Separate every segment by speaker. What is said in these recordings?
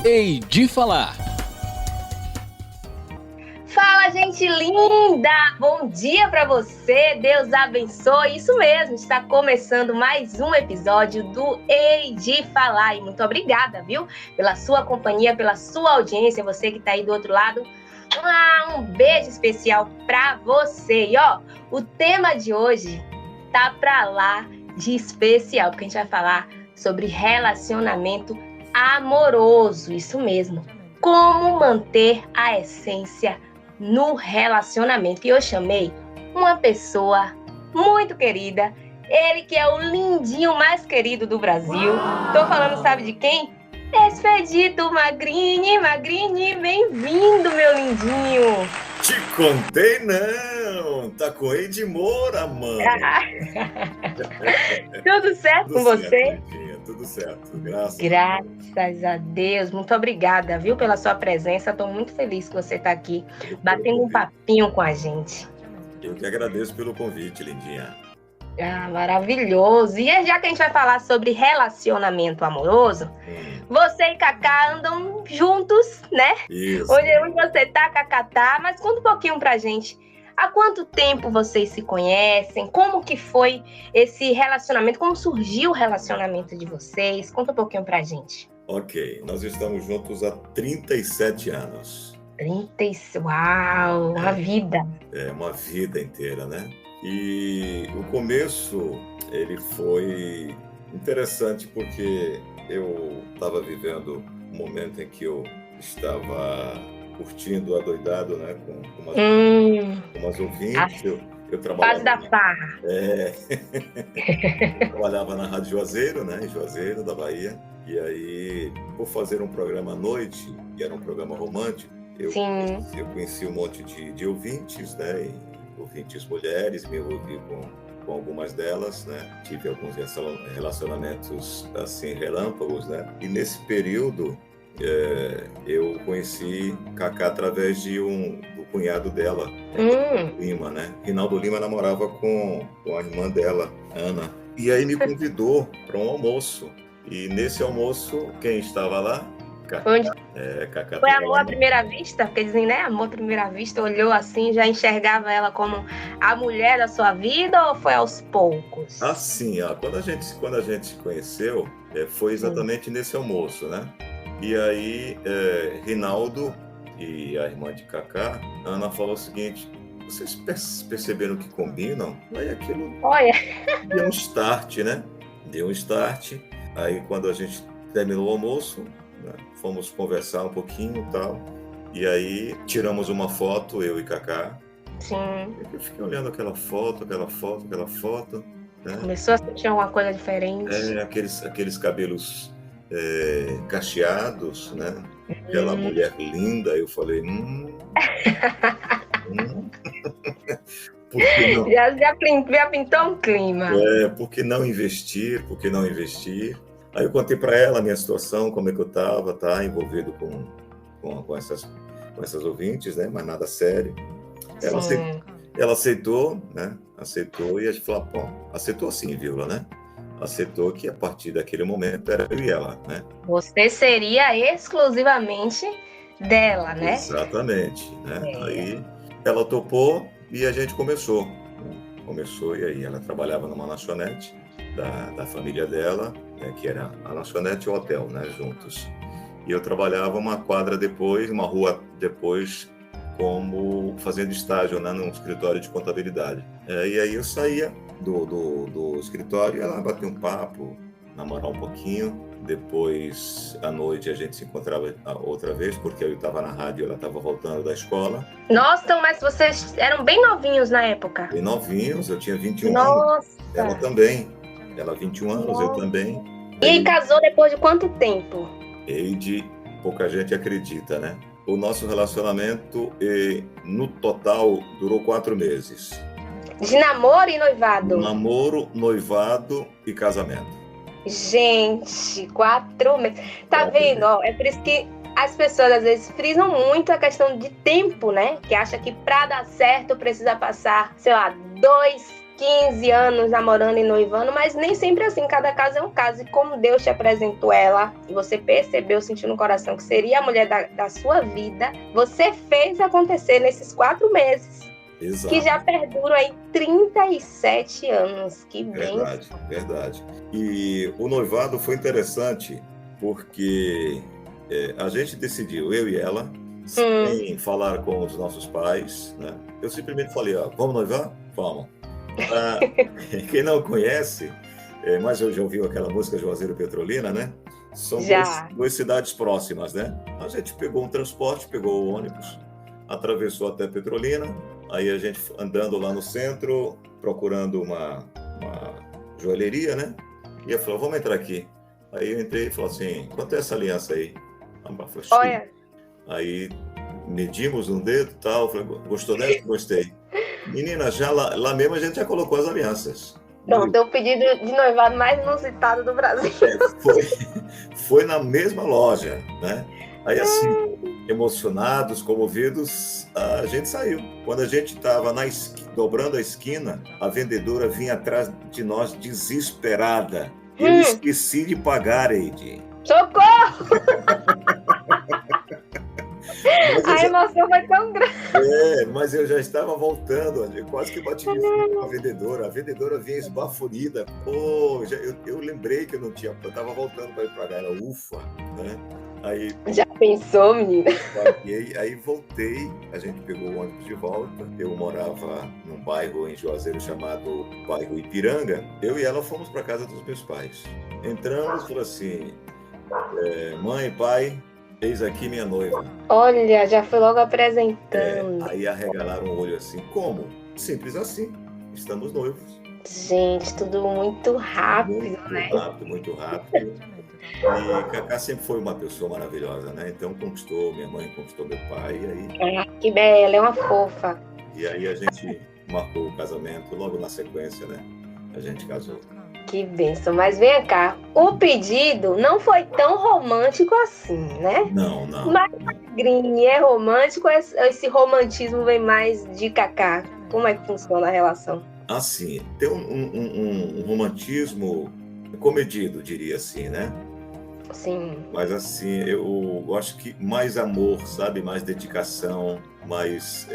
Speaker 1: Hei de Falar.
Speaker 2: Fala, gente linda! Bom dia para você, Deus abençoe. Isso mesmo, está começando mais um episódio do Hei de Falar. E muito obrigada, viu? Pela sua companhia, pela sua audiência, você que está aí do outro lado. Um beijo especial para você. E ó, o tema de hoje tá para lá de especial, porque a gente vai falar sobre relacionamento amoroso. Isso mesmo. Como manter a essência no relacionamento. E eu chamei uma pessoa muito querida, ele que é o lindinho mais querido do Brasil. Tô falando, sabe de quem? Expedito Magrini. Magrini, bem-vindo, meu lindinho.
Speaker 3: Te contei não, tá com Eide Moura, mano.
Speaker 2: Tudo certo com você?
Speaker 3: Lindinha, tudo certo, graças
Speaker 2: a Deus. Muito obrigada, viu, pela sua presença. Tô muito feliz que você tá aqui, batendo um papinho com a gente.
Speaker 3: Eu que agradeço pelo convite, lindinha.
Speaker 2: Maravilhoso. E já que a gente vai falar sobre relacionamento amoroso, você e Cacá andam juntos, né?
Speaker 3: Isso.
Speaker 2: Onde você tá, Cacá tá, mas conta um pouquinho pra gente. Há quanto tempo vocês se conhecem? Como que foi esse relacionamento? Como surgiu o relacionamento de vocês? Conta um pouquinho pra gente.
Speaker 3: Ok, nós estamos juntos há 37 anos.
Speaker 2: Uau, uma vida.
Speaker 3: É, uma vida inteira, né? E o começo, ele foi interessante porque eu estava vivendo um momento em que eu estava curtindo adoidado, né, com umas ouvintes. Eu trabalhava...
Speaker 2: Fase da farra.
Speaker 3: Eu trabalhava na Rádio Juazeiro, né, em Juazeiro, da Bahia. E aí, por fazer um programa à noite, que era um programa romântico, eu conheci um monte de ouvintes, né, ouvintes mulheres, me envolvi com algumas delas, né? Tive alguns relacionamentos assim relâmpagos, né? E nesse período eu conheci Cacá através do cunhado dela, Lima, né? Rinaldo Lima namorava com a irmã dela, Ana. E aí me convidou para um almoço. E nesse almoço, quem estava lá? Cacá.
Speaker 2: Foi amor à primeira vista? Porque dizem, né? Amor à primeira vista, olhou assim, já enxergava ela como a mulher da sua vida ou foi aos poucos?
Speaker 3: Assim, quando a gente se conheceu, foi exatamente nesse almoço, né? E aí, Rinaldo e a irmã de Cacá, Ana, falou o seguinte: vocês perceberam que combinam? Aí aquilo deu um start, né? Deu um start. Aí quando a gente terminou o almoço, né, fomos conversar um pouquinho e tal. E aí tiramos uma foto, eu e Cacá.
Speaker 2: Sim.
Speaker 3: Eu fiquei olhando aquela foto. Né?
Speaker 2: Começou a sentir alguma coisa diferente.
Speaker 3: Aqueles cabelos cacheados, né? Aquela mulher linda. Eu falei, Por que não?
Speaker 2: Já pintou um clima.
Speaker 3: Por que não investir? Aí eu contei para ela a minha situação, como é que eu estava, tá? Envolvido com essas ouvintes, né? Mas nada sério. Ela aceitou, né? Aceitou e a gente falou, aceitou sim, vírgula, né? Aceitou que a partir daquele momento era eu e ela, né?
Speaker 2: Você seria exclusivamente dela, né?
Speaker 3: Exatamente, né? Aí ela topou e a gente começou. E aí ela trabalhava numa lanchonete da família dela, né, que era a lanchonete e o hotel, né, juntos. E eu trabalhava uma rua depois, como fazendo estágio, né, num escritório de contabilidade. E aí eu saía do escritório, ela batia um papo, namorar um pouquinho. Depois, à noite, a gente se encontrava outra vez, porque eu estava na rádio e ela estava voltando da escola.
Speaker 2: Nossa, mas vocês eram bem novinhos na época.
Speaker 3: Bem novinhos, eu tinha 21
Speaker 2: Nossa.
Speaker 3: anos. Ela também. Ela 21 anos,
Speaker 2: Nossa.
Speaker 3: Eu também.
Speaker 2: E casou depois de quanto tempo?
Speaker 3: Eide, pouca gente acredita, né? O nosso relacionamento, no total, durou 4 meses.
Speaker 2: De namoro e noivado?
Speaker 3: Namoro, noivado e casamento.
Speaker 2: Gente, 4 meses. Tá vendo? Ó, é por isso que as pessoas às vezes frisam muito a questão de tempo, né? Que acha que pra dar certo precisa passar, sei lá, 2, 15 anos namorando e noivando, mas nem sempre assim, cada caso é um caso. E como Deus te apresentou ela, e você percebeu, sentiu no coração que seria a mulher da sua vida, você fez acontecer nesses 4 meses. Exato. Que já perduram aí 37 anos. Que bem.
Speaker 3: Verdade. E o noivado foi interessante porque a gente decidiu, eu e ela, sem falar com os nossos pais, né? Eu simplesmente falei, vamos noivar? Vamos. Quem não conhece, mas eu já ouviu aquela música Juazeiro Petrolina, né? São duas cidades próximas, né? A gente pegou um transporte, pegou o ônibus, atravessou até Petrolina, aí a gente andando lá no centro, procurando uma joalheria, né? E eu falei, vamos entrar aqui. Aí eu entrei e falei assim, quanto é essa aliança aí?
Speaker 2: Olha.
Speaker 3: Aí medimos um dedo e tal, falei, gostou dessa? Gostei. Menina, já lá mesmo a gente já colocou as alianças.
Speaker 2: Pronto, é o pedido de noivado mais inusitado do Brasil.
Speaker 3: Foi na mesma loja, né? Aí assim, emocionados, comovidos, a gente saiu. Quando a gente estava dobrando a esquina, a vendedora vinha atrás de nós desesperada. Eu esqueci de pagar, Eide.
Speaker 2: Socorro! A emoção foi tão grande.
Speaker 3: Mas eu já estava voltando, eu quase que bati de frente com a vendedora. A vendedora vinha esbaforida. Eu lembrei que eu não tinha, eu estava voltando para ir para cá, ufa, né? Aí,
Speaker 2: já pensou, menina?
Speaker 3: Aí voltei, a gente pegou o ônibus de volta. Eu morava num bairro em Juazeiro chamado bairro Ipiranga. Eu e ela fomos para casa dos meus pais. Entramos e falou assim, mãe, pai, eis aqui minha noiva.
Speaker 2: Olha, já foi logo apresentando.
Speaker 3: Aí arregalaram o olho assim, como? Simples assim, estamos noivos.
Speaker 2: Gente, tudo muito rápido, né?
Speaker 3: Muito rápido. E Cacá sempre foi uma pessoa maravilhosa, né? Então conquistou, minha mãe conquistou meu pai. E aí...
Speaker 2: que bela, é uma fofa.
Speaker 3: E aí a gente marcou o casamento, logo na sequência, né? A gente casou.
Speaker 2: Que bênção, mas vem cá, o pedido não foi tão romântico assim, né?
Speaker 3: Não.
Speaker 2: Mas Green é romântico, esse romantismo vem mais de Cacá? Como é que funciona a relação?
Speaker 3: Assim, tem um romantismo comedido, diria assim, né?
Speaker 2: Sim.
Speaker 3: Mas assim, eu acho que mais amor, sabe? Mais dedicação, mais...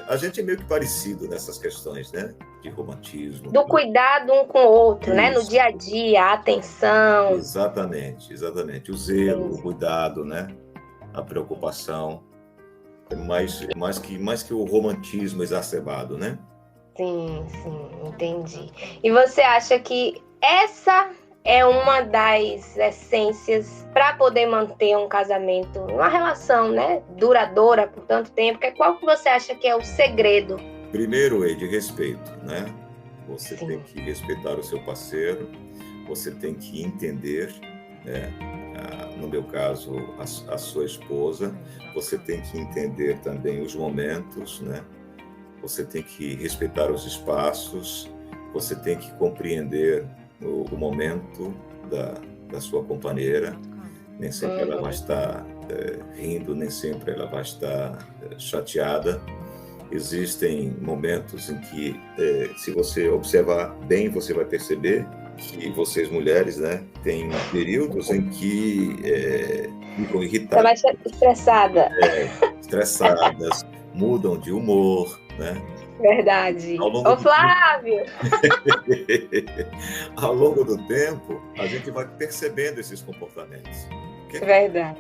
Speaker 3: a gente é meio que parecido nessas questões, né? De romantismo.
Speaker 2: Do cuidado um com o outro, né? No dia a dia, a atenção.
Speaker 3: Exatamente. O zelo, o cuidado, né? A preocupação. Mais que o romantismo exacerbado, né?
Speaker 2: Sim, entendi. E você acha que essa é uma das essências para poder manter um casamento, uma relação, né, duradoura por tanto tempo? Qual que você acha que é o segredo?
Speaker 3: Primeiro é de respeito, né? Você tem que respeitar o seu parceiro, você tem que entender, né? No meu caso, a sua esposa, você tem que entender também os momentos, né? Você tem que respeitar os espaços, você tem que compreender o momento da sua companheira. Nem sempre ela vai estar rindo, nem sempre ela vai estar chateada. Existem momentos em que, se você observar bem, você vai perceber que vocês mulheres, né, têm períodos em que ficam irritadas.
Speaker 2: Você vai estressada.
Speaker 3: Estressadas, mudam de humor, né?
Speaker 2: Verdade. Ô, Flávio!
Speaker 3: Ao longo do tempo, a gente vai percebendo esses comportamentos.
Speaker 2: Verdade.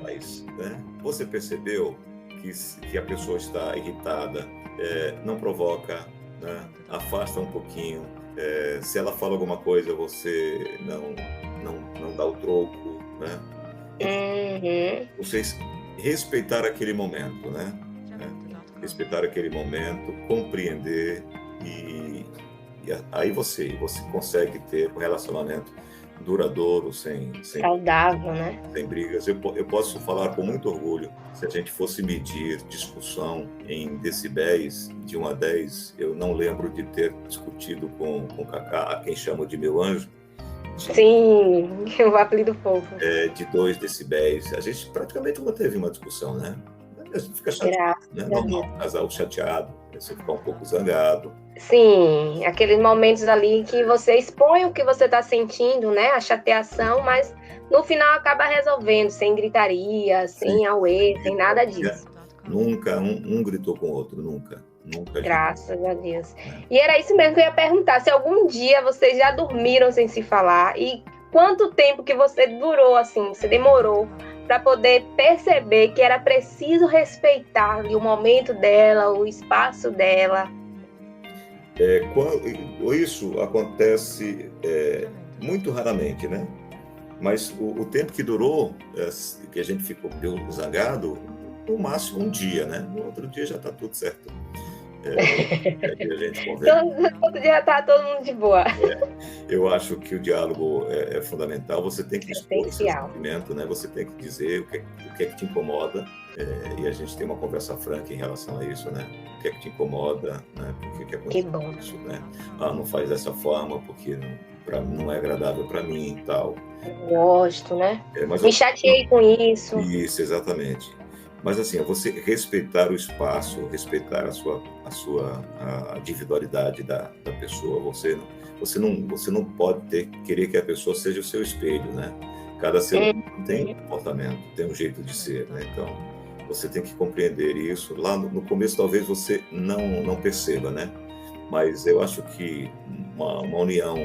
Speaker 3: Né? Você percebeu que a pessoa está irritada, não provoca, né? Afasta um pouquinho. Se ela fala alguma coisa, você não dá o troco, né? Vocês respeitar aquele momento, né? Respeitar aquele momento, compreender e aí você consegue ter um relacionamento duradouro,
Speaker 2: saudável, né?
Speaker 3: Sem brigas. Eu posso falar com muito orgulho, se a gente fosse medir discussão em decibéis, de 1 a 10, eu não lembro de ter discutido com Cacá, a quem chamo de meu anjo.
Speaker 2: Sim, o apelido fofo.
Speaker 3: De 2 decibéis. A gente praticamente não teve uma discussão, né? A gente fica chateado, né? Normal, casal chateado. você ficar um pouco zangado.
Speaker 2: Sim, aqueles momentos ali que você expõe o que você está sentindo, né? A chateação, mas no final acaba resolvendo, sem gritaria, sem auê, sem nada disso.
Speaker 3: Nunca um gritou com o outro, nunca.
Speaker 2: Graças a Deus. E era isso mesmo que eu ia perguntar, se algum dia vocês já dormiram sem se falar e quanto tempo que você durou assim, você demorou para poder perceber que era preciso respeitar ali, o momento dela, o espaço dela.
Speaker 3: Isso acontece muito raramente, né? Mas o tempo que durou, que a gente ficou zangado, no máximo um dia, né? No outro dia já está tudo certo. A gente conversa.
Speaker 2: Todo dia está todo mundo de boa.
Speaker 3: Eu acho que o diálogo é fundamental. Você tem que expor o seu sentimento, né? Você tem que dizer o que é que te incomoda. E a gente tem uma conversa franca em relação a isso, né? O que é que te incomoda, né? Por que acontece isso, né? Não faz dessa forma porque não é agradável para mim e tal.
Speaker 2: Eu gosto, né? Me chateei com isso.
Speaker 3: Isso, exatamente. Mas assim, é você respeitar o espaço, respeitar a individualidade da pessoa. Você não pode querer que a pessoa seja o seu espelho, né? Cada ser humano tem um comportamento, tem um jeito de ser, né? Então, você tem que compreender isso. Lá no começo, talvez você não perceba, né? Mas eu acho que uma união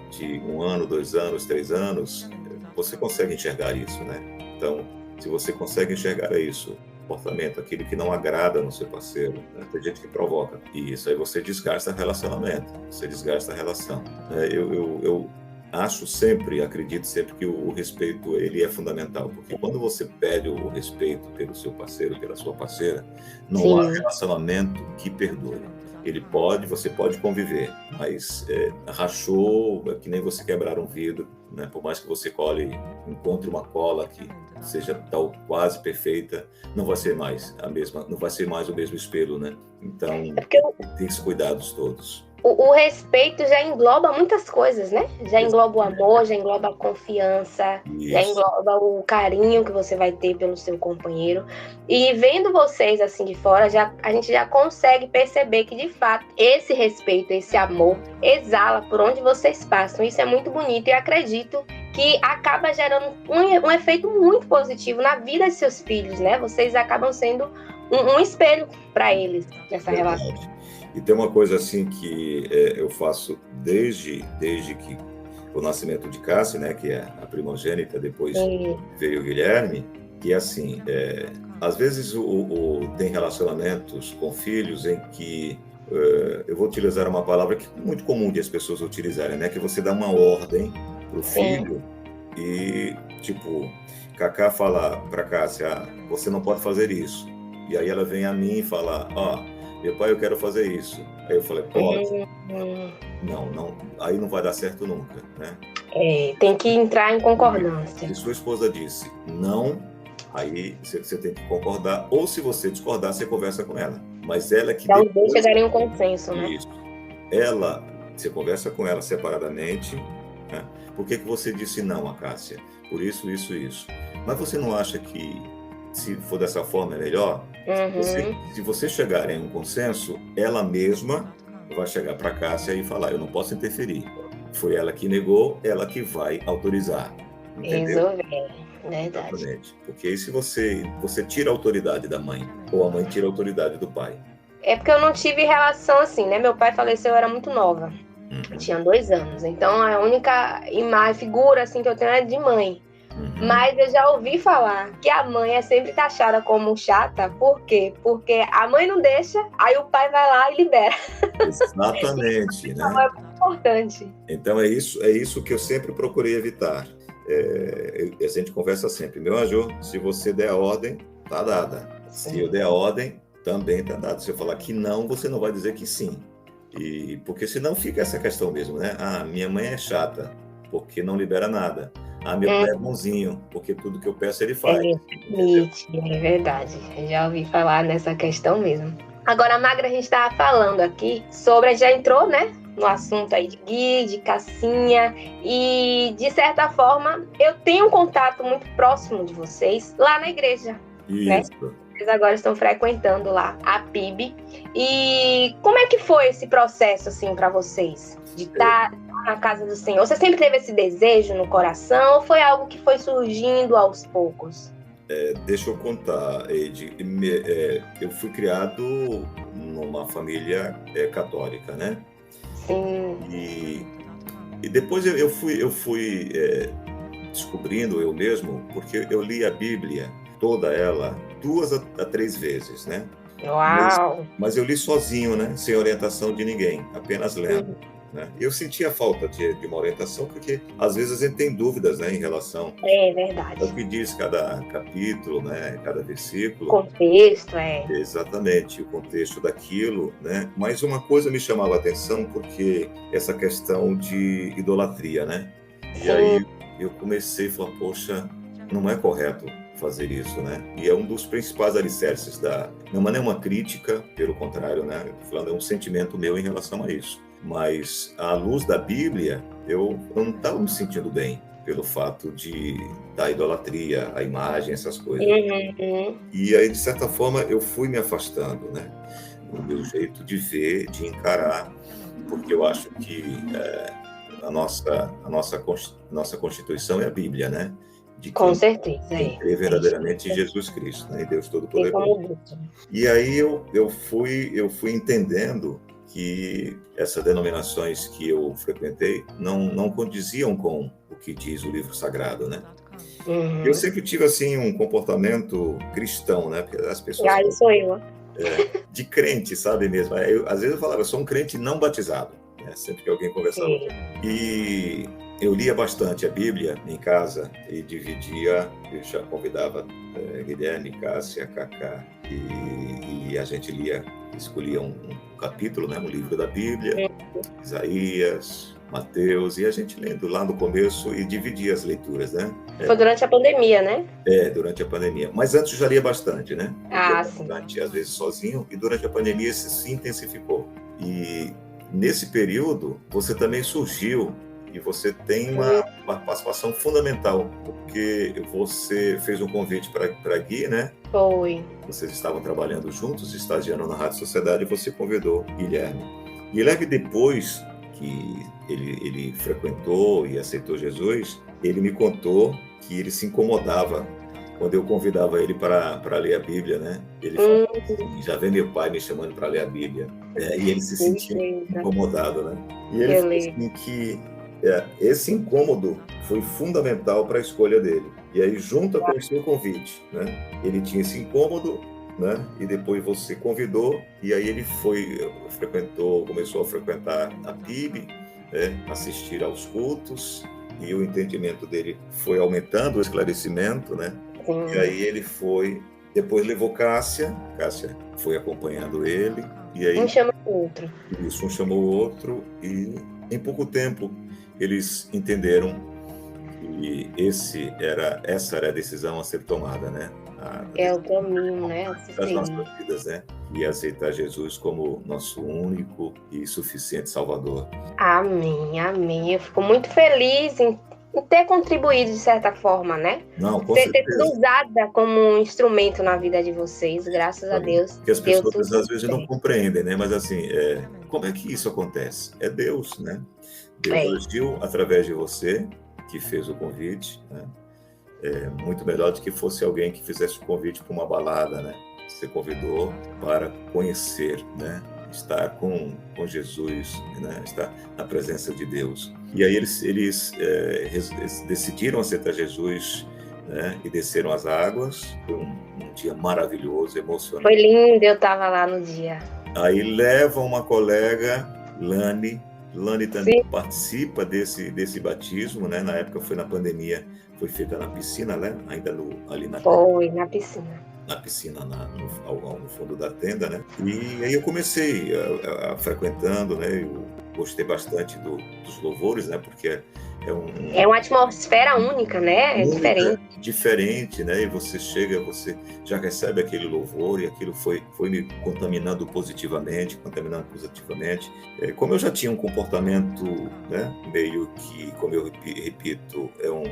Speaker 3: de 1 ano, 2 anos, 3 anos, você consegue enxergar isso, né? Então, se você consegue enxergar isso, comportamento, aquilo que não agrada no seu parceiro, né? Tem gente que provoca. E isso aí você desgasta relacionamento, você desgasta a relação. Eu acredito sempre que o respeito ele é fundamental, porque quando você pede o respeito pelo seu parceiro, pela sua parceira, não há relacionamento que perdure. Você pode conviver, mas rachou, que nem você quebrar um vidro, né? Por mais que você encontre uma cola que seja tal quase perfeita, não vai ser mais a mesma, não vai ser mais o mesmo espelho, né? Então, tem esses cuidados todos.
Speaker 2: O respeito já engloba muitas coisas, né? Já engloba o amor, já engloba a confiança, já engloba o carinho que você vai ter pelo seu companheiro. E vendo vocês assim de fora, a gente já consegue perceber que, de fato, esse respeito, esse amor, exala por onde vocês passam. Isso é muito bonito e acredito que acaba gerando um efeito muito positivo na vida de seus filhos, né? Vocês acabam sendo um espelho para eles nessa relação.
Speaker 3: E tem uma coisa assim que eu faço desde que o nascimento de Cássia, né, que é a primogênita, depois veio o Guilherme, que assim, às vezes tem relacionamentos com filhos em que eu vou utilizar uma palavra que é muito comum de as pessoas utilizarem, né, que você dá uma ordem pro filho e, tipo, Cacá fala para Cássia, você não pode fazer isso. E aí ela vem a mim e fala, meu pai, eu quero fazer isso. Aí eu falei, pode. Não, aí não vai dar certo nunca, né?
Speaker 2: Tem que entrar em concordância.
Speaker 3: Se sua esposa disse não, aí você tem que concordar, ou se você discordar, você conversa com ela. Mas ela que
Speaker 2: então, depois... chegarem a um consenso, né?
Speaker 3: Isso. Você conversa com ela separadamente, né? Por que você disse não a Cássia? Por isso. Mas você não acha que, se for dessa forma, é melhor? Se você chegar em um consenso, ela mesma vai chegar para Cássia e falar, eu não posso interferir. Foi ela que negou, ela que vai autorizar. Entendeu?
Speaker 2: Resolver, verdade.
Speaker 3: Exatamente. Porque aí se você tira a autoridade da mãe, ou a mãe tira a autoridade do pai.
Speaker 2: É porque eu não tive relação assim, né? Meu pai faleceu, eu era muito nova. Eu tinha 2 anos. Então, a única figura assim, que eu tenho é de mãe. Mas eu já ouvi falar que a mãe é sempre taxada como chata. Por quê? Porque a mãe não deixa, aí o pai vai lá e libera.
Speaker 3: Exatamente, né?
Speaker 2: É muito importante.
Speaker 3: Então é isso que eu sempre procurei evitar. A gente conversa sempre, meu anjo, se você der a ordem, tá dada. Se eu der a ordem, também tá dada. Se eu falar que não, você não vai dizer que sim. Porque senão fica essa questão mesmo, né? Minha mãe é chata, porque não libera nada. Meu pai é bonzinho, porque tudo que eu peço ele faz.
Speaker 2: É verdade. Eu já ouvi falar nessa questão mesmo. Agora, Magra, a gente estava falando aqui sobre, já entrou, né, no assunto aí de Gui, de Cassinha, e de certa forma eu tenho um contato muito próximo de vocês lá na igreja.
Speaker 3: Isso.
Speaker 2: Né? vocês agora estão frequentando lá a PIB. E como é que foi esse processo, assim, para vocês? De estar na casa do Senhor? Você sempre teve esse desejo no coração ou foi algo que foi surgindo aos poucos?
Speaker 3: Deixa eu contar, Eide. Eu fui criado numa família católica, né?
Speaker 2: Sim.
Speaker 3: E depois eu fui descobrindo eu mesmo, porque eu li a Bíblia, toda ela, 2 a 3 vezes, né?
Speaker 2: Uau!
Speaker 3: Mas eu li sozinho, né? Sem orientação de ninguém, apenas lendo. Né? Eu sentia falta de uma orientação, porque às vezes a gente tem dúvidas, né, em relação
Speaker 2: verdade.
Speaker 3: ao que diz cada capítulo, né, cada versículo.
Speaker 2: O contexto,
Speaker 3: Exatamente, o contexto daquilo, né? Mas uma coisa me chamava a atenção, porque essa questão de idolatria, né? E aí eu comecei a falar, poxa, não é correto fazer isso, né? E é um dos principais alicerces não é nenhuma crítica, pelo contrário, né? Eu tô falando, é um sentimento meu em relação a isso. Mas, à luz da Bíblia, eu não estava me sentindo bem pelo fato da idolatria, a imagem, essas coisas. E aí, de certa forma, eu fui me afastando, né? Do meu jeito de ver, de encarar, porque eu acho que a nossa Constituição é a Bíblia, né?
Speaker 2: Com certeza,
Speaker 3: quem crê verdadeiramente em Jesus Cristo, né? Em Deus Todo-Poderoso. E aí eu fui entendendo que essas denominações que eu frequentei não condiziam com o que diz o livro sagrado, né? Eu sempre tive, assim, um comportamento cristão, né? Porque as pessoas...
Speaker 2: isso sou eu.
Speaker 3: De crente, sabe mesmo? Às vezes eu falava, eu sou um crente não batizado, né? Sempre que alguém conversava. E eu lia bastante a Bíblia em casa e dividia, eu já convidava Guilherme, Cássia, Cacá, e a gente escolhia um capítulo, né, um livro da Bíblia, Isaías, Mateus, e a gente lendo lá no começo e dividia as leituras, né?
Speaker 2: Foi durante a pandemia, né?
Speaker 3: Durante a pandemia. Mas antes eu já lia bastante, né?
Speaker 2: Sim.
Speaker 3: Bastante, às vezes sozinho, e durante a pandemia isso se intensificou. E nesse período, você também surgiu e você tem uma participação fundamental, porque você fez um convite para Gui, né?
Speaker 2: Foi.
Speaker 3: Vocês estavam trabalhando juntos, estagiando na Rádio Sociedade, e você convidou Guilherme. Guilherme, depois que ele frequentou e aceitou Jesus, ele me contou que ele se incomodava quando eu convidava ele para ler a Bíblia, né? Ele falou assim, já vem meu pai me chamando para ler a Bíblia. E ele se sentia incomodado, né? E ele falou assim que esse incômodo foi fundamental para a escolha dele. E aí, junto com o seu convite, né? Ele tinha esse incômodo, né? E depois você convidou, e aí ele começou a frequentar a PIB, né? Assistir aos cultos, e o entendimento dele foi aumentando, o esclarecimento, né? E aí ele depois levou Cássia foi acompanhando ele, e aí...
Speaker 2: Um chamou o outro.
Speaker 3: Isso, um chamou o outro, e em pouco tempo eles entenderam que essa era a decisão a ser tomada, né?
Speaker 2: O caminho, né?
Speaker 3: Das nossas vidas, né? E aceitar Jesus como nosso único e suficiente Salvador.
Speaker 2: Amém, amém. Eu fico muito feliz em ter contribuído de certa forma, né?
Speaker 3: Não, com certeza.
Speaker 2: Ter sido usada como um instrumento na vida de vocês, graças a Deus.
Speaker 3: Porque as pessoas às vezes não compreendem, né? Mas assim, como é que isso acontece? É Deus, né? Deus agiu através de você, que fez o convite, né? Muito melhor do que fosse alguém que fizesse o convite para uma balada, né? Você convidou para conhecer, né? Estar com Jesus, né? Estar na presença de Deus. E aí eles decidiram aceitar Jesus, né? E desceram as águas. Foi um dia maravilhoso, emocionante.
Speaker 2: Foi lindo, eu estava lá no dia.
Speaker 3: Aí leva uma colega, Lani também participa desse batismo, né? Na época foi na pandemia, foi feita na piscina, né? Ainda ali na...
Speaker 2: Foi, na piscina.
Speaker 3: Na piscina, no fundo da tenda, né? E aí eu comecei frequentando, né? gostei bastante dos louvores, né? Porque
Speaker 2: é uma atmosfera única, né? É
Speaker 3: diferente, né? E você chega, você já recebe aquele louvor e aquilo foi me contaminando positivamente. Como eu já tinha um comportamento, né? Meio que, como eu repito, é um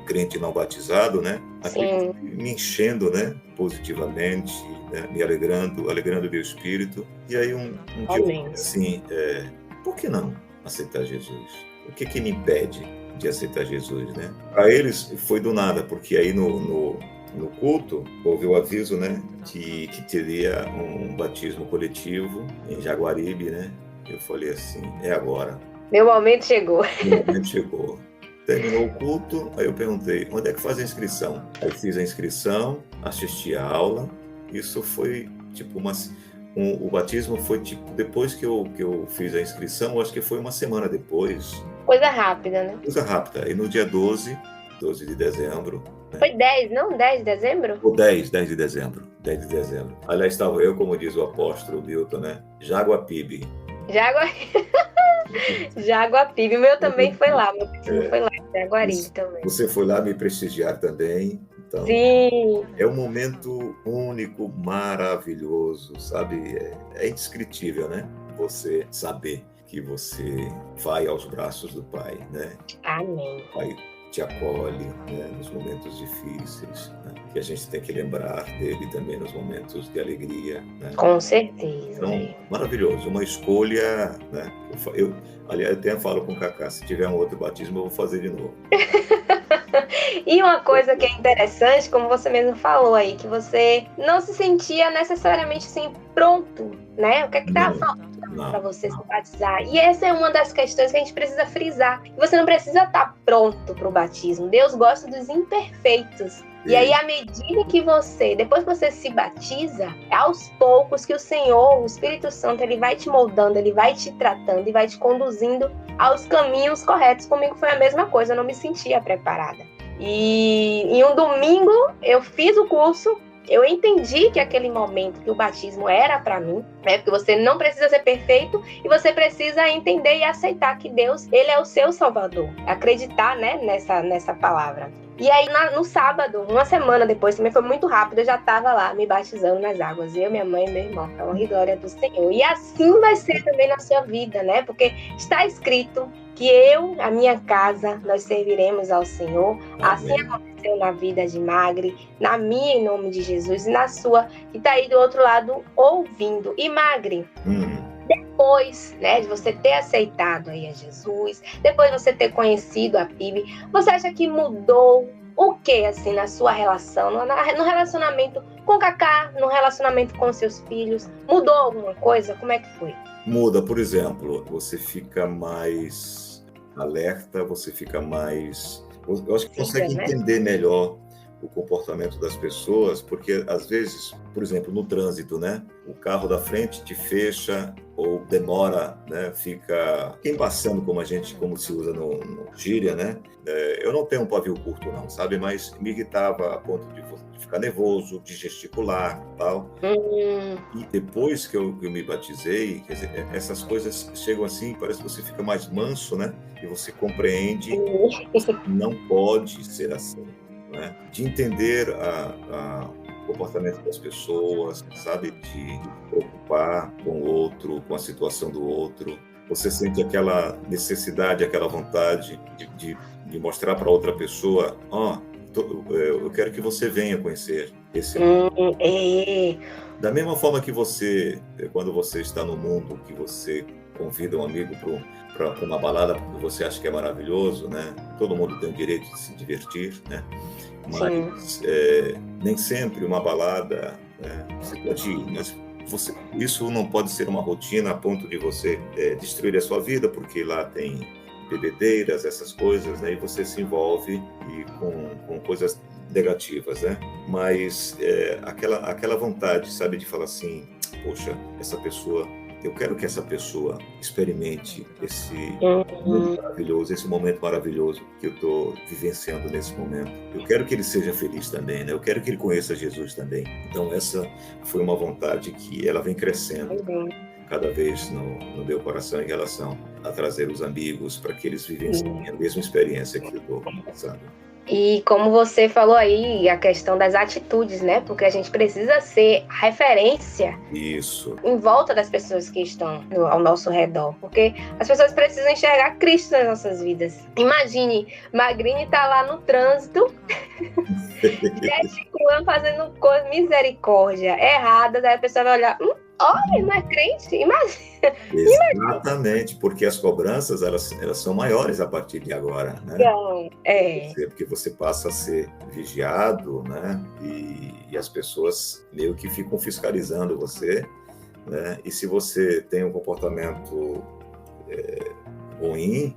Speaker 3: crente não batizado, né? Aquilo me enchendo, né? Positivamente, né? Me alegrando meu espírito. E aí um dia eu falei assim, por que não aceitar Jesus? O que me impede de aceitar Jesus, né? Para eles foi do nada, porque aí no culto houve o aviso, né, que teria um batismo coletivo em Jaguaribe, né? Eu falei assim, é agora.
Speaker 2: Meu momento chegou.
Speaker 3: Meu momento chegou. Terminou o culto, aí eu perguntei, onde é que faz a inscrição? Aí fiz a inscrição, assisti a aula. Isso foi tipo o batismo foi tipo, depois que eu fiz a inscrição, acho que foi uma semana depois.
Speaker 2: Coisa rápida, né?
Speaker 3: Coisa rápida. E no dia 12 de dezembro...
Speaker 2: Né? Foi 10, não? 10 de dezembro?
Speaker 3: O 10 de dezembro. 10 de dezembro. Aliás, estava eu, como diz o apóstolo Milton, né? Jaguapibe.
Speaker 2: Jaguapibe. O meu também foi lá. Meu batismo foi lá, em Jaguaribe também.
Speaker 3: Você foi lá me prestigiar também. Então,
Speaker 2: sim.
Speaker 3: É um momento único, maravilhoso, sabe? É indescritível, né? Você saber que você vai aos braços do Pai, né?
Speaker 2: Amém.
Speaker 3: O Pai te acolhe, né, nos momentos difíceis, né? Que a gente tem que lembrar dele também nos momentos de alegria, né?
Speaker 2: Com certeza.
Speaker 3: Então, maravilhoso, uma escolha, né? Aliás, até falo com o Cacá, se tiver um outro batismo, eu vou fazer de novo.
Speaker 2: E uma coisa que é interessante, como você mesmo falou aí, que você não se sentia necessariamente assim pronto, né? O que é que estava faltando para você se batizar? E essa é uma das questões que a gente precisa frisar. Você não precisa estar pronto para o batismo. Deus gosta dos imperfeitos. E aí, à medida que depois que você se batiza, é aos poucos que o Senhor, o Espírito Santo, ele vai te moldando, ele vai te tratando e vai te conduzindo aos caminhos corretos. Comigo foi a mesma coisa, eu não me sentia preparada. E em um domingo, eu fiz o curso, eu entendi que aquele momento, que o batismo era para mim, né? Porque você não precisa ser perfeito e você precisa entender e aceitar que Deus, ele é o seu Salvador. Acreditar, né, nessa palavra. E aí, no sábado, uma semana depois, também foi muito rápido, eu já estava lá me batizando nas águas. Eu, minha mãe e meu irmão. A honra e glória do Senhor. E assim vai ser também na sua vida, né? Porque está escrito que eu, a minha casa, nós serviremos ao Senhor. Amém. Assim aconteceu na vida de Magre, na minha, em nome de Jesus, e na sua, que está aí do outro lado ouvindo. E Magre, depois, né, de você ter aceitado aí a Jesus, depois de você ter conhecido a PIB, você acha que mudou o que, assim, na sua relação, no relacionamento com o Cacá, no relacionamento com seus filhos? Mudou alguma coisa? Como é que foi?
Speaker 3: Muda, por exemplo, você fica mais alerta, você fica mais... Eu acho que consegue entender melhor o comportamento das pessoas, porque às vezes, por exemplo, no trânsito, né, o carro da frente te fecha ou demora, né, fica embaçando, como se usa no gíria, né? Eu não tenho um pavio curto não, sabe, mas me irritava a ponto de ficar nervoso, de gesticular, tal. E depois que eu me batizei, quer dizer, essas coisas chegam assim, parece que você fica mais manso, né? E você compreende que não pode ser assim. Né? De entender o comportamento das pessoas, sabe? De preocupar com o outro, com a situação do outro. Você sente aquela necessidade, aquela vontade de mostrar para outra pessoa, eu quero que você venha conhecer esse mundo. Da mesma forma que você, quando você está no mundo, que você convida um amigo para uma balada porque você acha que é maravilhoso, né? Todo mundo tem o direito de se divertir, né? Mas nem sempre uma balada, né? Você pode ir, mas isso não pode ser uma rotina a ponto de você destruir a sua vida, porque lá tem bebedeiras, essas coisas, né? E você se envolve com coisas negativas, né? Mas aquela vontade, sabe, de falar assim, poxa, eu quero que essa pessoa experimente esse momento maravilhoso que eu estou vivenciando nesse momento. Eu quero que ele seja feliz também, né? Eu quero que ele conheça Jesus também. Então essa foi uma vontade que ela vem crescendo cada vez no meu coração em relação a trazer os amigos para que eles vivenciem a mesma experiência que eu estou passando.
Speaker 2: E como você falou aí, a questão das atitudes, né? Porque a gente precisa ser referência em volta das pessoas que estão ao nosso redor. Porque as pessoas precisam enxergar Cristo nas nossas vidas. Imagine, Magrini tá lá no trânsito, gesticulando, fazendo coisas, misericórdia, erradas. Aí a pessoa vai olhar, olha, não é crente? Imagina.
Speaker 3: Exatamente, porque as cobranças, elas são maiores a partir de agora, né?
Speaker 2: Então,
Speaker 3: Porque você passa a ser vigiado, né? E as pessoas meio que ficam fiscalizando você, né? E se você tem um comportamento ruim,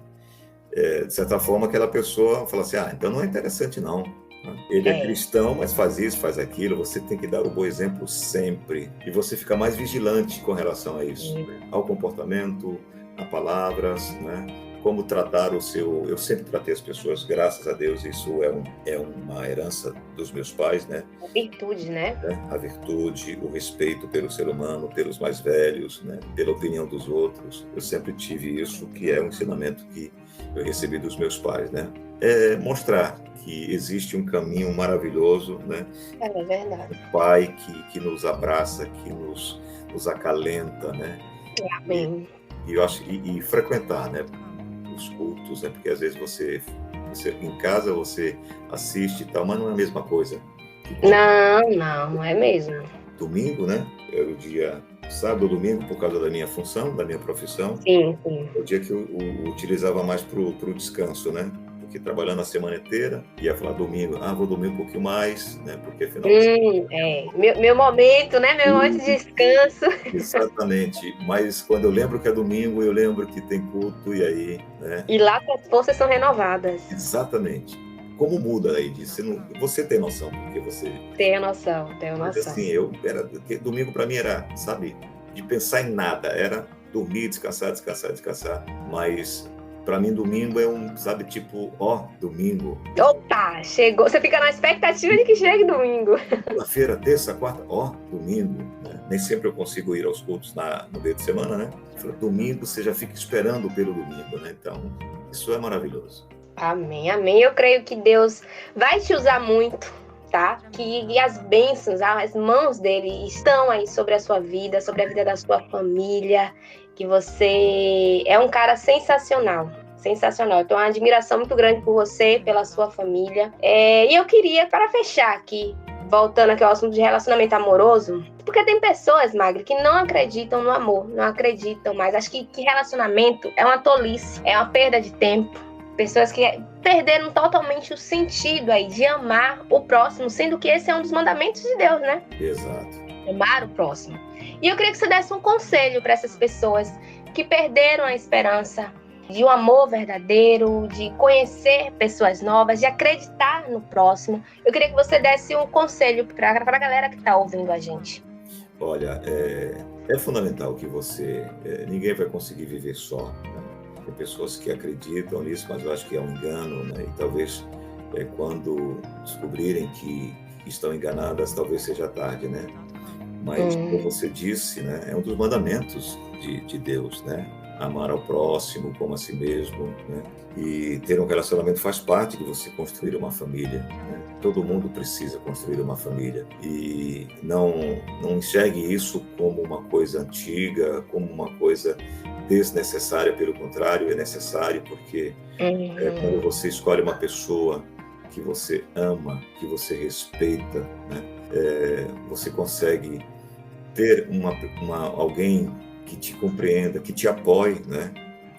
Speaker 3: de certa forma, aquela pessoa fala assim, então não é interessante não. Ele é cristão, mas faz isso, faz aquilo. Você tem que dar o bom exemplo sempre. E você fica mais vigilante com relação a isso. Ao comportamento, a palavras, né? Como tratar o seu... Eu sempre tratei as pessoas, graças a Deus, isso é uma herança dos meus pais, né?
Speaker 2: A virtude, né?
Speaker 3: A virtude, o respeito pelo ser humano, pelos mais velhos, né? Pela opinião dos outros. Eu sempre tive isso, que é um ensinamento que eu recebi dos meus pais, né? É mostrar que existe um caminho maravilhoso, né?
Speaker 2: É verdade.
Speaker 3: Um pai que nos abraça, que nos acalenta, né?
Speaker 2: Amém.
Speaker 3: E eu acho e frequentar, né? Os cultos, né? Porque às vezes você em casa você assiste e tal, mas não é a mesma coisa.
Speaker 2: Não é mesmo.
Speaker 3: Domingo, né? É o dia sábado ou domingo, por causa da minha função, da minha profissão.
Speaker 2: Sim.
Speaker 3: É o dia que eu utilizava mais pro descanso, né? Porque trabalhando a semana inteira, ia falar domingo, vou dormir um pouquinho mais, né? Porque afinal...
Speaker 2: Meu momento, né? Meu momento de descanso.
Speaker 3: Exatamente. Mas quando eu lembro que é domingo, eu lembro que tem culto, e aí, né?
Speaker 2: E lá as forças são renovadas.
Speaker 3: Exatamente. Como muda aí disso? Você tem noção, porque você...
Speaker 2: Tenho noção.
Speaker 3: Mas assim, domingo para mim era, sabe, de pensar em nada, era dormir, descansar. Mas para mim domingo é sabe, tipo, domingo.
Speaker 2: Opa, chegou. Você fica na expectativa de que chegue domingo.
Speaker 3: Segunda-feira, terça, quarta, domingo. Né? Nem sempre eu consigo ir aos cultos no meio de semana, né? Domingo você já fica esperando pelo domingo, né? Então, isso é maravilhoso.
Speaker 2: Amém. Eu creio que Deus vai te usar muito, tá? Que as bênçãos, as mãos dele estão aí sobre a sua vida, sobre a vida da sua família, que você é um cara sensacional. Eu tenho uma admiração muito grande por você, pela sua família. E eu queria, para fechar aqui, voltando aqui ao assunto de relacionamento amoroso, porque tem pessoas, Magri, que não acreditam no amor, não acreditam mais. Acho que relacionamento é uma tolice, é uma perda de tempo. Pessoas que perderam totalmente o sentido aí de amar o próximo, sendo que esse é um dos mandamentos de Deus, né?
Speaker 3: Exato.
Speaker 2: Amar o próximo. E eu queria que você desse um conselho para essas pessoas que perderam a esperança de um amor verdadeiro, de conhecer pessoas novas, de acreditar no próximo. Eu queria que você desse um conselho para a galera que está ouvindo a gente.
Speaker 3: Olha, é fundamental que você... ninguém vai conseguir viver só, né? Tem pessoas que acreditam nisso, mas eu acho que é um engano, né? E talvez quando descobrirem que estão enganadas, talvez seja tarde, né? Mas, como você disse, né? É um dos mandamentos de Deus, né? Amar ao próximo como a si mesmo, né? E ter um relacionamento faz parte de você construir uma família, né? Todo mundo precisa construir uma família. E não enxergue isso como uma coisa antiga, como uma coisa desnecessária. Pelo contrário, é necessário, porque quando você escolhe uma pessoa que você ama, que você respeita, né? Você consegue ter alguém que te compreenda, que te apoie, né?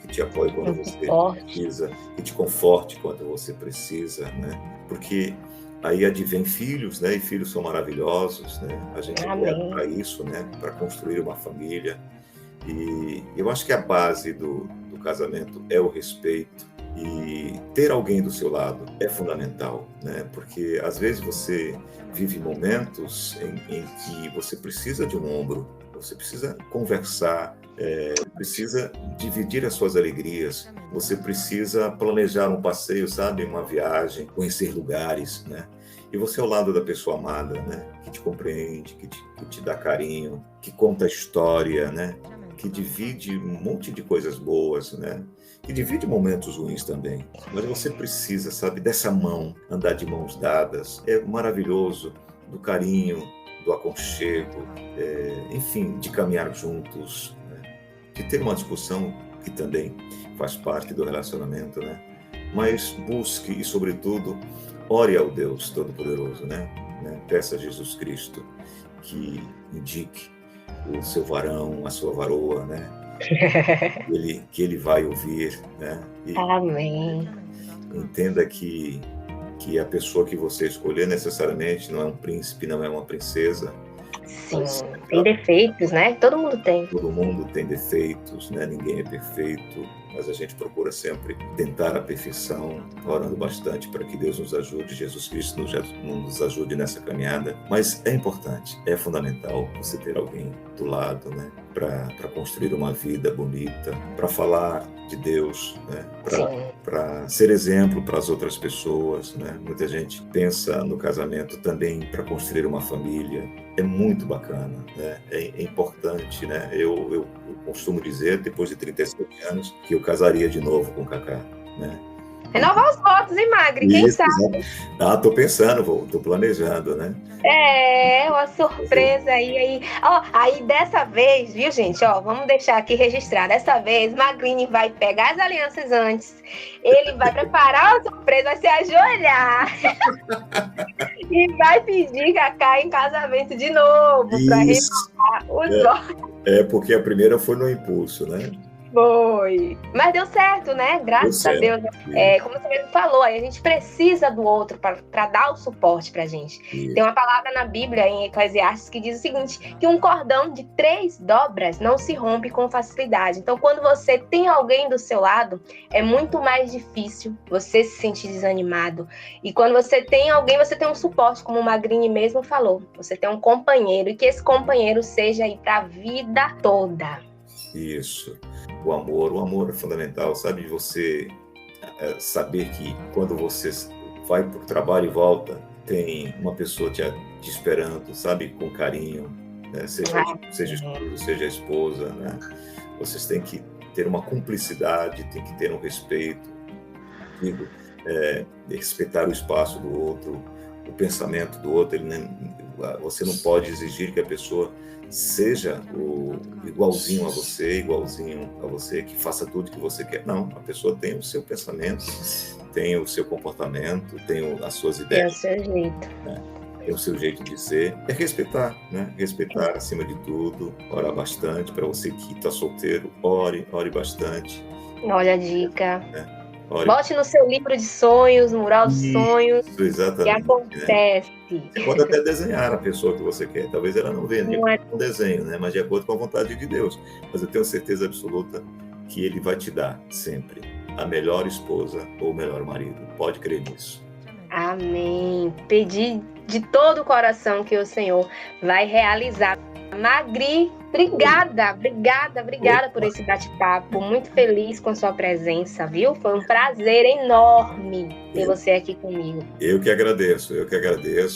Speaker 3: Que te apoie quando você precisa, que te conforte quando você precisa, né? Porque aí advém filhos, né? E filhos são maravilhosos, né? A gente é para isso, né? Para construir uma família. E eu acho que a base do casamento é o respeito, e ter alguém do seu lado é fundamental, né? Porque às vezes você vive momentos em que você precisa de um ombro, você precisa conversar, precisa dividir as suas alegrias, você precisa planejar um passeio, sabe? Uma viagem, conhecer lugares, né? E você ao lado da pessoa amada, né? Que te compreende, que te dá carinho, que conta a história, né? que divide um monte de coisas boas, né? Que divide momentos ruins também. Mas você precisa, sabe, dessa mão, andar de mãos dadas. É maravilhoso, do carinho, do aconchego, enfim, de caminhar juntos, né? De ter uma discussão que também faz parte do relacionamento, né? Mas busque e, sobretudo, ore ao Deus Todo-Poderoso, né? Peça a Jesus Cristo que indique o seu varão, a sua varoa, né? que ele vai ouvir, né? E
Speaker 2: Amém.
Speaker 3: entenda que a pessoa que você escolher necessariamente não é um príncipe, não é uma princesa.
Speaker 2: Sim, tem defeitos, né? Todo mundo tem.
Speaker 3: Todo mundo tem defeitos, né? Ninguém é perfeito, mas a gente procura sempre tentar a perfeição, orando bastante para que Deus nos ajude, Jesus Cristo nos ajude nessa caminhada. Mas é importante, é fundamental você ter alguém do lado, né? Para construir uma vida bonita, para falar de Deus, né? Para ser exemplo para as outras pessoas, né? Muita gente pensa no casamento também para construir uma família. É muito bacana, né? É importante, né? Eu costumo dizer, depois de 37 anos, que eu casaria de novo com o Cacá, né?
Speaker 2: Renovar os votos, hein, Magri? Quem sabe?
Speaker 3: Tô pensando, tô planejando, né?
Speaker 2: Uma surpresa aí. Aí dessa vez, viu, gente? Vamos deixar aqui registrado. Dessa vez, Magrini vai pegar as alianças antes. Ele vai preparar a surpresa, vai se ajoelhar. E vai pedir Cacá em casamento de novo. Para renovar os votos.
Speaker 3: Porque a primeira foi no impulso, né?
Speaker 2: Foi. Mas deu certo, né? Graças a Deus. Como você mesmo falou, aí a gente precisa do outro para dar o suporte pra gente. Isso. Tem uma palavra na Bíblia, em Eclesiastes, que diz o seguinte, que um cordão de 3 dobras não se rompe com facilidade. Então, quando você tem alguém do seu lado, é muito mais difícil você se sentir desanimado. E quando você tem alguém, você tem um suporte, como o Magrini mesmo falou. Você tem um companheiro, e que esse companheiro seja aí pra vida toda.
Speaker 3: Isso. O amor é fundamental, sabe? Você saber que quando você vai para o trabalho e volta, tem uma pessoa te esperando, sabe? Com carinho, né? Seja esposo, seja esposa, né? Vocês têm que ter uma cumplicidade, tem que ter um respeito, respeitar o espaço do outro, o pensamento do outro. Você não pode exigir que a pessoa seja igualzinho a você, que faça tudo que você quer. Não, a pessoa tem o seu pensamento, tem o seu comportamento, tem as suas ideias.
Speaker 2: Tem o seu jeito.
Speaker 3: Né? Tem o seu jeito de ser. É respeitar, né? Respeitar acima de tudo, orar bastante. Para você que está solteiro, ore bastante.
Speaker 2: Olha a dica. Bote no seu livro de sonhos, mural de sonhos.
Speaker 3: Exatamente.
Speaker 2: Que acontece.
Speaker 3: Você pode até desenhar a pessoa que você quer. Talvez ela não venha com um desenho, né? Mas de acordo com a vontade de Deus. Mas eu tenho certeza absoluta que Ele vai te dar sempre a melhor esposa ou o melhor marido. Pode crer nisso.
Speaker 2: Amém. Pedi de todo o coração que o Senhor vai realizar. Magri, obrigada por esse bate-papo. Muito feliz com a sua presença, viu? Foi um prazer enorme ter você aqui comigo.
Speaker 3: Eu que agradeço.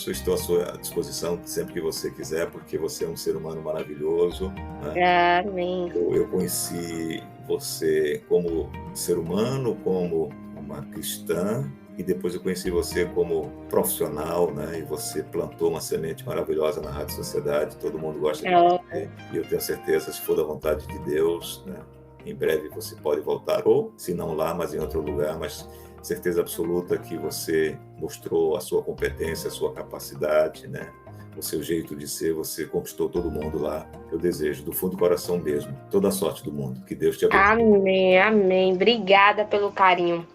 Speaker 3: Estou à sua disposição sempre que você quiser, porque você é um ser humano maravilhoso. Né?
Speaker 2: Amém.
Speaker 3: Eu conheci você como ser humano, como uma cristã, e depois eu conheci você como profissional, né? E você plantou uma semente maravilhosa na Rádio Sociedade, todo mundo gosta de você. E eu tenho certeza, se for da vontade de Deus, né? Em breve você pode voltar, ou se não lá, mas em outro lugar, mas certeza absoluta que você mostrou a sua competência, a sua capacidade, né? O seu jeito de ser, você conquistou todo mundo lá. Eu desejo, do fundo do coração mesmo, toda a sorte do mundo. Que Deus te abençoe.
Speaker 2: Amém. Obrigada pelo carinho.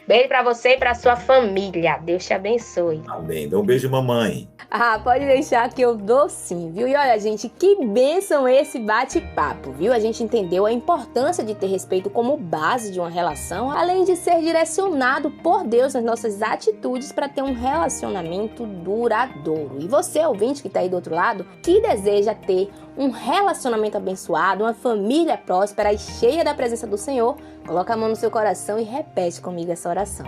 Speaker 2: Beijo pra você e pra sua família. Deus te abençoe.
Speaker 3: Amém. Dá um beijo, mamãe.
Speaker 1: Pode deixar que eu dou sim, viu? E olha, gente, que bênção esse bate-papo, viu? A gente entendeu a importância de ter respeito como base de uma relação, além de ser direcionado por Deus nas nossas atitudes para ter um relacionamento duradouro. E você, ouvinte que tá aí do outro lado, que deseja ter um relacionamento abençoado, uma família próspera e cheia da presença do Senhor, coloca a mão no seu coração e repete comigo essa oração.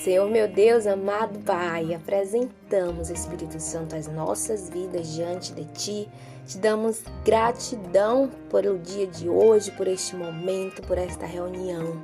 Speaker 1: Senhor, meu Deus, amado Pai, apresentamos, Espírito Santo, as nossas vidas diante de Ti. Te damos gratidão pelo dia de hoje, por este momento, por esta reunião.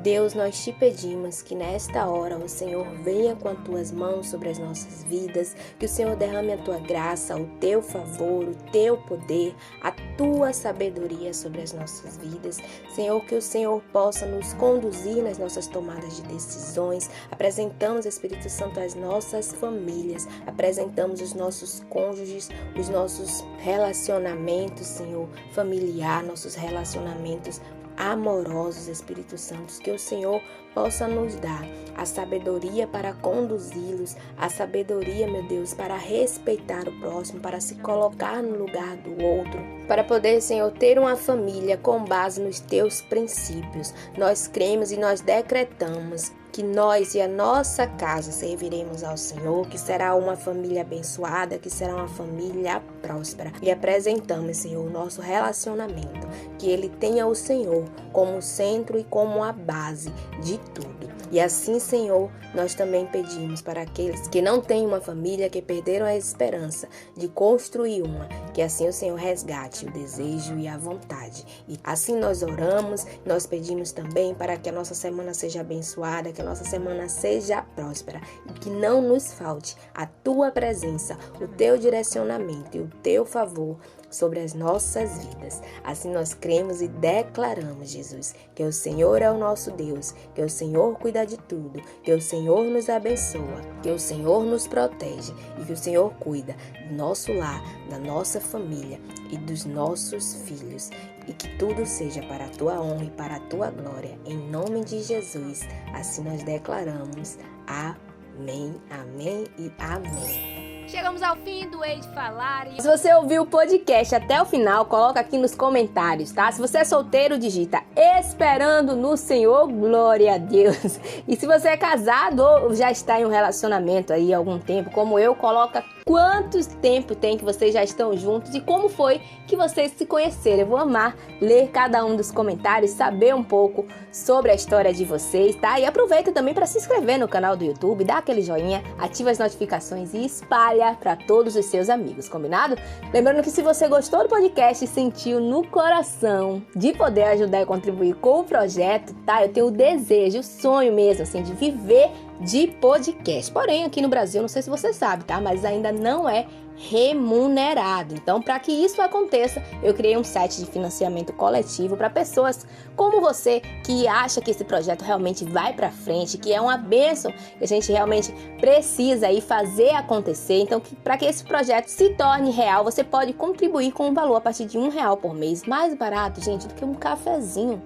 Speaker 1: Deus, nós te pedimos que nesta hora o Senhor venha com as tuas mãos sobre as nossas vidas, que o Senhor derrame a tua graça, o teu favor, o teu poder, a tua sabedoria sobre as nossas vidas. Senhor, que o Senhor possa nos conduzir nas nossas tomadas de decisões. Apresentamos, Espírito Santo, as nossas famílias, apresentamos os nossos cônjuges, os nossos relacionamentos, Senhor, familiar, nossos relacionamentos amorosos, Espírito Santo, que o Senhor possa nos dar a sabedoria para conduzi-los, a sabedoria, meu Deus, para respeitar o próximo, para se colocar no lugar do outro, para poder, Senhor, ter uma família com base nos teus princípios. Nós cremos e nós decretamos que nós e a nossa casa serviremos ao Senhor, que será uma família abençoada, que será uma família próspera. E apresentamos, Senhor, o nosso relacionamento, que ele tenha o Senhor como centro e como a base de tudo. E assim, Senhor, nós também pedimos para aqueles que não têm uma família, que perderam a esperança de construir uma, que assim o Senhor resgate o desejo e a vontade. E assim nós oramos, nós pedimos também para que a nossa semana seja abençoada, que a nossa semana seja próspera e que não nos falte a tua presença, o teu direcionamento e o teu favor sobre as nossas vidas. Assim nós cremos e declaramos, Jesus, que o Senhor é o nosso Deus, que o Senhor cuida de tudo, que o Senhor nos abençoa, que o Senhor nos protege e que o Senhor cuida do nosso lar, da nossa família e dos nossos filhos. E que tudo seja para a tua honra e para a tua glória. Em nome de Jesus, assim nós declaramos. Amém, amém e amém.
Speaker 4: Chegamos ao fim do Hei de Falar.
Speaker 1: Se você ouviu o podcast até o final, coloca aqui nos comentários, tá? Se você é solteiro, digita Esperando no Senhor, glória a Deus. E se você é casado ou já está em um relacionamento aí há algum tempo, como eu, coloca quanto tempo tem que vocês já estão juntos e como foi que vocês se conheceram. Eu vou amar ler cada um dos comentários, saber um pouco sobre a história de vocês, tá? E aproveita também para se inscrever no canal do YouTube, dá aquele joinha, ativa as notificações e espalha para todos os seus amigos, combinado? Lembrando que se você gostou do podcast e sentiu no coração de poder ajudar e contribuir com o projeto, tá? Eu tenho o desejo, o sonho mesmo, assim, de viver de podcast. Porém, aqui no Brasil, não sei se você sabe, tá? Mas ainda não é remunerado. Então, para que isso aconteça, eu criei um site de financiamento coletivo para pessoas como você que acha que esse projeto realmente vai para frente, que é uma bênção, que a gente realmente precisa aí fazer acontecer. Então, para que esse projeto se torne real, você pode contribuir com um valor a partir de R$1 por mês, mais barato, gente, do que um cafezinho.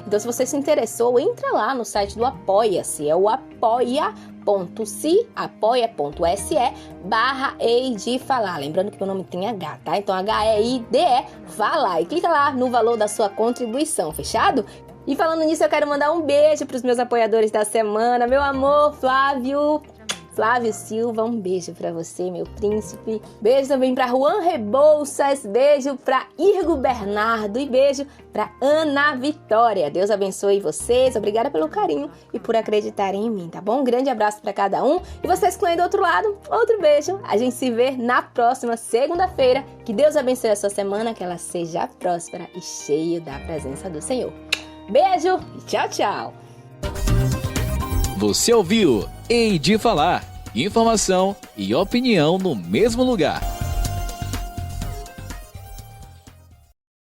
Speaker 1: Então, se você se interessou, entra lá no site do Apoia-se, é o apoia.se/Hei de Falar. Lembrando que meu nome tem H, tá? Então HEIDE, Falar. E clica lá no valor da sua contribuição, fechado? E falando nisso, eu quero mandar um beijo para os meus apoiadores da semana. Meu amor, Flávio Silva, um beijo pra você, meu príncipe. Beijo também pra Juan Rebouças, beijo pra Irgo Bernardo e beijo pra Ana Vitória. Deus abençoe vocês, obrigada pelo carinho e por acreditarem em mim, tá bom? Um grande abraço pra cada um e vocês que estão aí do outro lado, outro beijo. A gente se vê na próxima segunda-feira. Que Deus abençoe a sua semana, que ela seja próspera e cheia da presença do Senhor. Beijo e tchau, tchau.
Speaker 5: Você ouviu Hei de Falar. Informação e opinião no mesmo lugar.